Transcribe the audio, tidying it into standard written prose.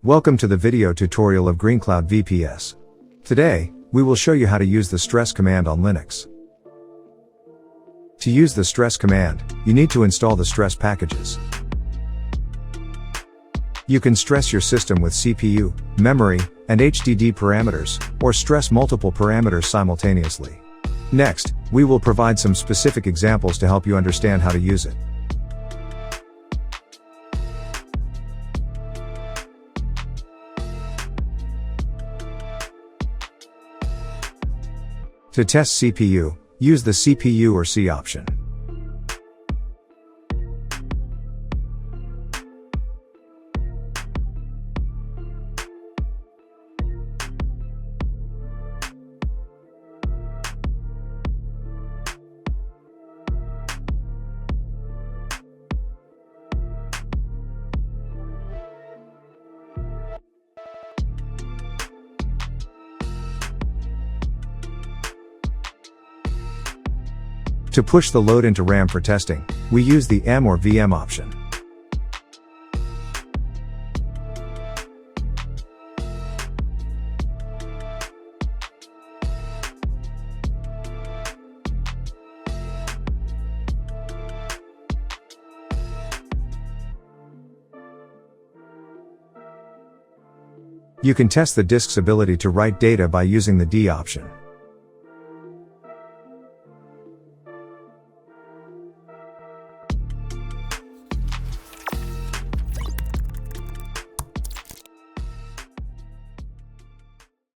Welcome to the video tutorial of GreenCloud VPS. Today, we will show you how to use the stress command on Linux. To use the stress command, you need to install the stress packages. You can stress your system with CPU, memory, and HDD parameters, or stress multiple parameters simultaneously. Next, we will provide some specific examples to help you understand how to use it. To test CPU, use the CPU or C option. To push the load into RAM for testing, we use the M or VM option. You can test the disk's ability to write data by using the D option.